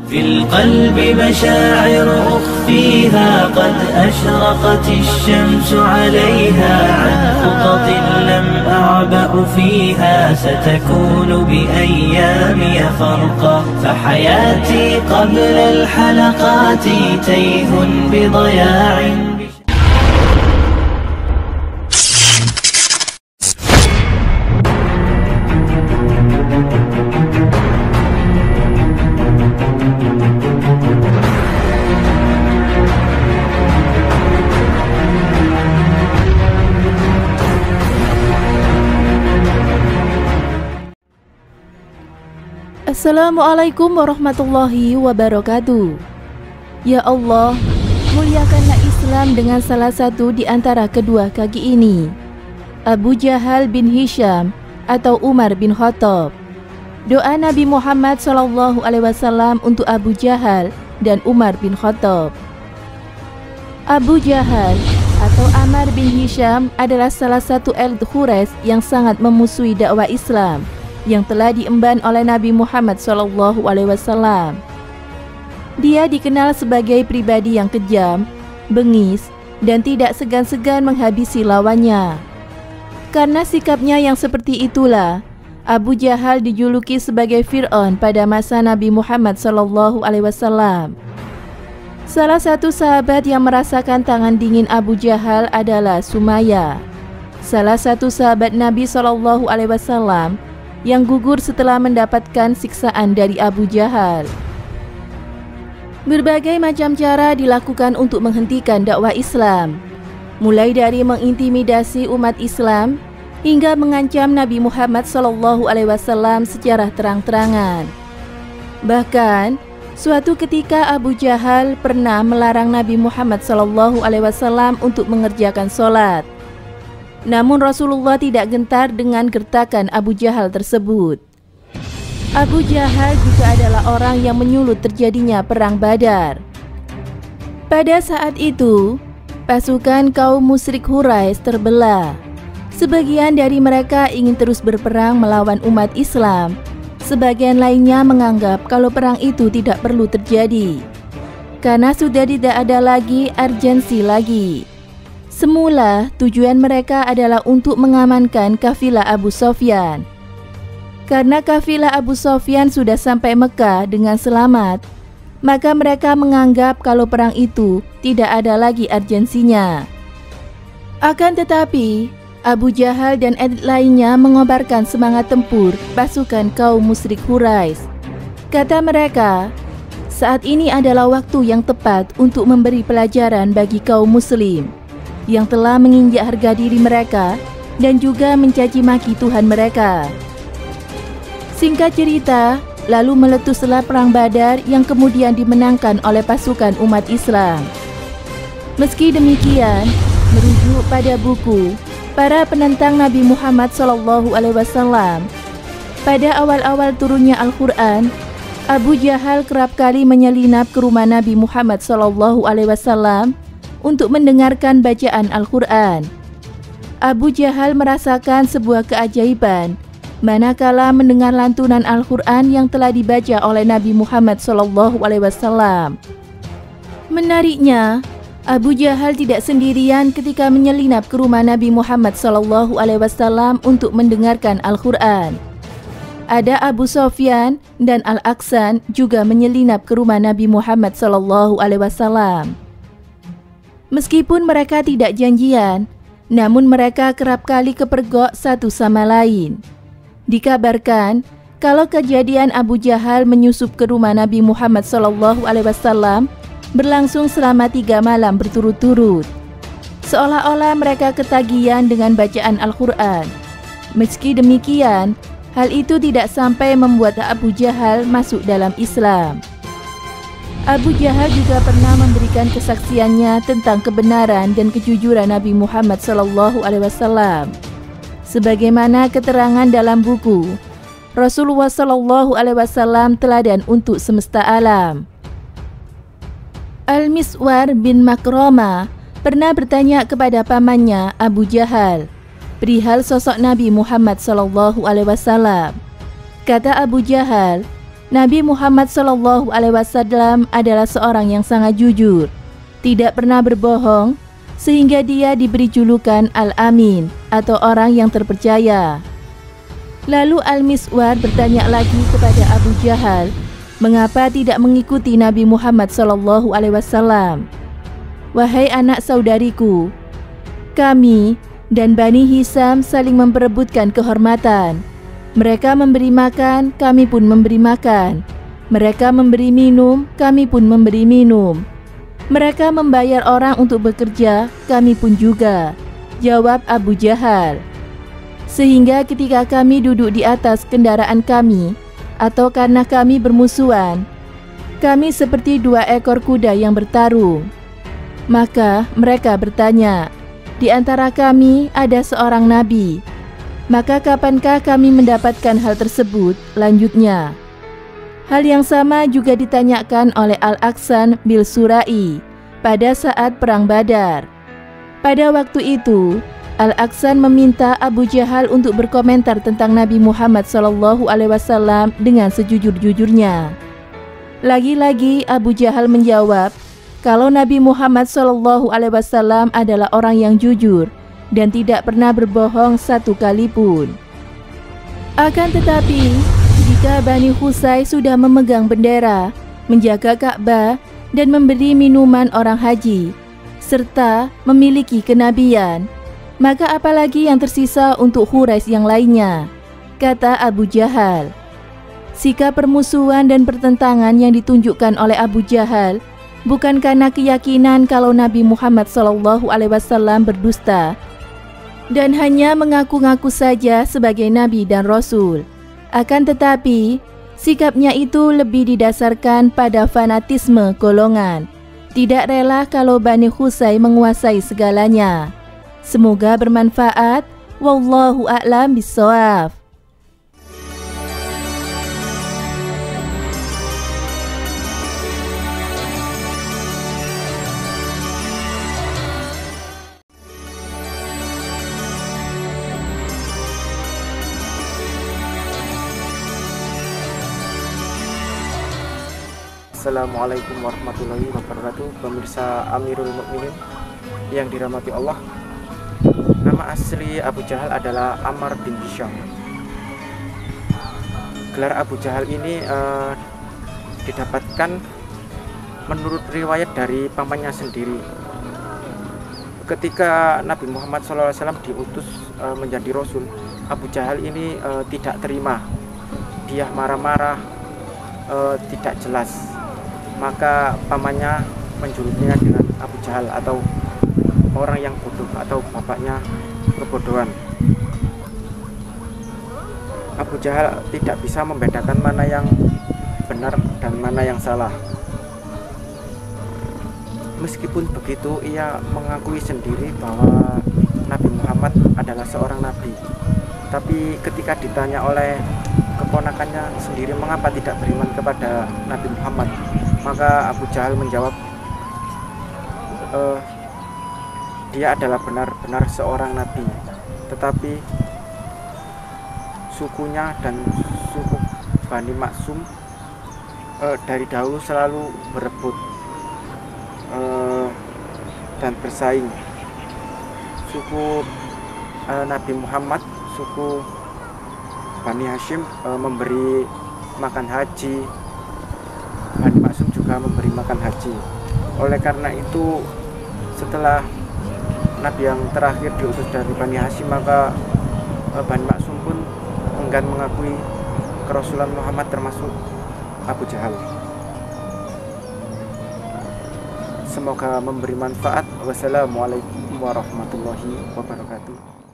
في القلب مشاعر أخفيها قد أشرقت الشمس عليها عن خطط لم أعبأ فيها ستكون بأيامي فرقا فحياتي قبل الحلقات تيه بضياع. Assalamualaikum warahmatullahi wabarakatuh. Ya Allah, muliakanlah Islam dengan salah satu di antara kedua kaki ini, Abu Jahal bin Hisham atau Umar bin Khattab. Doa Nabi Muhammad SAW untuk Abu Jahal dan Umar bin Khattab. Abu Jahal atau Ammar bin Hisham adalah salah satu elit Quraisy yang sangat memusuhi dakwah Islam yang telah diemban oleh Nabi Muhammad SAW. Dia dikenal sebagai pribadi yang kejam, bengis, dan tidak segan-segan menghabisi lawannya. Karena sikapnya yang seperti itulah, Abu Jahal dijuluki sebagai Fir'aun pada masa Nabi Muhammad SAW. Salah satu sahabat yang merasakan tangan dingin Abu Jahal adalah Sumayyah, salah satu sahabat Nabi SAW yang gugur setelah mendapatkan siksaan dari Abu Jahal. Berbagai macam cara dilakukan untuk menghentikan dakwah Islam, mulai dari mengintimidasi umat Islam hingga mengancam Nabi Muhammad SAW secara terang-terangan. Bahkan, suatu ketika Abu Jahal pernah melarang Nabi Muhammad SAW untuk mengerjakan sholat. Namun Rasulullah tidak gentar dengan gertakan Abu Jahal tersebut. Abu Jahal juga adalah orang yang menyulut terjadinya perang Badar. Pada saat itu, pasukan kaum musyrik Quraisy terbelah. Sebagian dari mereka ingin terus berperang melawan umat Islam. Sebagian lainnya menganggap kalau perang itu tidak perlu terjadi, karena sudah tidak ada lagi urgensi lagi. Semula tujuan mereka adalah untuk mengamankan kafilah Abu Sofyan. Karena kafilah Abu Sofyan sudah sampai Mekah dengan selamat, maka mereka menganggap kalau perang itu tidak ada lagi urgensinya. Akan tetapi, Abu Jahal dan elit lainnya mengobarkan semangat tempur pasukan kaum musyrik Quraisy. Kata mereka, saat ini adalah waktu yang tepat untuk memberi pelajaran bagi kaum muslim yang telah menginjak harga diri mereka dan juga mencaci maki Tuhan mereka. Singkat cerita, lalu meletuslah perang Badar yang kemudian dimenangkan oleh pasukan umat Islam. Meski demikian, merujuk pada buku para penentang Nabi Muhammad SAW, pada awal-awal turunnya Al-Quran, Abu Jahal kerap kali menyelinap ke rumah Nabi Muhammad SAW untuk mendengarkan bacaan Al-Quran. Abu Jahal merasakan sebuah keajaiban manakala mendengar lantunan Al-Quran yang telah dibaca oleh Nabi Muhammad SAW. Menariknya, Abu Jahal tidak sendirian ketika menyelinap ke rumah Nabi Muhammad SAW untuk mendengarkan Al-Quran. Ada Abu Sofyan dan Al-Aqsan juga menyelinap ke rumah Nabi Muhammad SAW. Meskipun mereka tidak janjian, namun mereka kerap kali kepergok satu sama lain. Dikabarkan, kalau kejadian Abu Jahal menyusup ke rumah Nabi Muhammad SAW berlangsung selama 3 malam berturut-turut. Seolah-olah mereka ketagihan dengan bacaan Al-Quran. Meski demikian, hal itu tidak sampai membuat Abu Jahal masuk dalam Islam. Abu Jahal juga pernah memberikan kesaksiannya tentang kebenaran dan kejujuran Nabi Muhammad SAW. Sebagaimana keterangan dalam buku Rasulullah SAW Teladan untuk Semesta Alam. Al-Miswar bin Makromah pernah bertanya kepada pamannya Abu Jahal perihal sosok Nabi Muhammad SAW. Kata Abu Jahal, Nabi Muhammad SAW adalah seorang yang sangat jujur, tidak pernah berbohong, sehingga dia diberi julukan Al-Amin atau orang yang terpercaya. Lalu Al-Miswar bertanya lagi kepada Abu Jahal, mengapa tidak mengikuti Nabi Muhammad SAW? Wahai anak saudariku, kami dan Bani Hisam saling memperebutkan kehormatan. Mereka memberi makan, kami pun memberi makan. Mereka memberi minum, kami pun memberi minum. Mereka membayar orang untuk bekerja, kami pun juga, jawab Abu Jahal. Sehingga ketika kami duduk di atas kendaraan kami, atau karena kami bermusuhan, kami seperti 2 ekor kuda yang bertarung. Maka mereka bertanya, di antara kami ada seorang nabi. Maka kapankah kami mendapatkan hal tersebut? Lanjutnya, hal yang sama juga ditanyakan oleh Al-Aqsan bil Surai pada saat Perang Badar. Pada waktu itu, Al-Aqsan meminta Abu Jahal untuk berkomentar tentang Nabi Muhammad SAW dengan sejujur-jujurnya. Lagi-lagi Abu Jahal menjawab kalau Nabi Muhammad SAW adalah orang yang jujur dan tidak pernah berbohong satu kali pun. Akan tetapi, jika Bani Husay sudah memegang bendera, menjaga Ka'bah, dan memberi minuman orang haji, serta memiliki kenabian, maka apalagi yang tersisa untuk Quraisy yang lainnya, kata Abu Jahal. Sikap permusuhan dan pertentangan yang ditunjukkan oleh Abu Jahal bukan karena keyakinan kalau Nabi Muhammad SAW berdusta, dan hanya mengaku-ngaku saja sebagai Nabi dan Rasul. Akan tetapi, sikapnya itu lebih didasarkan pada fanatisme golongan, tidak rela kalau Bani Husay menguasai segalanya. Semoga bermanfaat. Wallahu a'lam bishawab. Assalamualaikum warahmatullahi wabarakatuh. Pemirsa Amirul Mukminin yang dirahmati Allah, nama asli Abu Jahal adalah Ammar bin Hisham. Gelar Abu Jahal ini didapatkan menurut riwayat dari pamannya sendiri. Ketika Nabi Muhammad SAW diutus menjadi Rasul, Abu Jahal ini tidak terima. Dia marah-marah, tidak jelas. Maka pamannya menjulukinya dengan Abu Jahal atau orang yang bodoh, atau bapaknya kebodohan. Abu Jahal tidak bisa membedakan mana yang benar dan mana yang salah. Meskipun begitu, ia mengakui sendiri bahwa Nabi Muhammad adalah seorang nabi. Tapi ketika ditanya oleh keponakannya sendiri mengapa tidak beriman kepada Nabi Muhammad, maka Abu Jahal menjawab, dia adalah benar-benar seorang nabi, tetapi sukunya dan suku Bani Maksum dari dahulu selalu berebut dan bersaing. Suku Nabi Muhammad, suku Bani Hashim memberi makan haji, Bani Maksum juga memberi makan haji. Oleh karena itu, setelah Nabi yang terakhir diutus dari Bani Hashim, maka Bani Maksum pun enggan mengakui kerasulan Muhammad, termasuk Abu Jahal. Semoga memberi manfaat. Wassalamualaikum warahmatullahi wabarakatuh.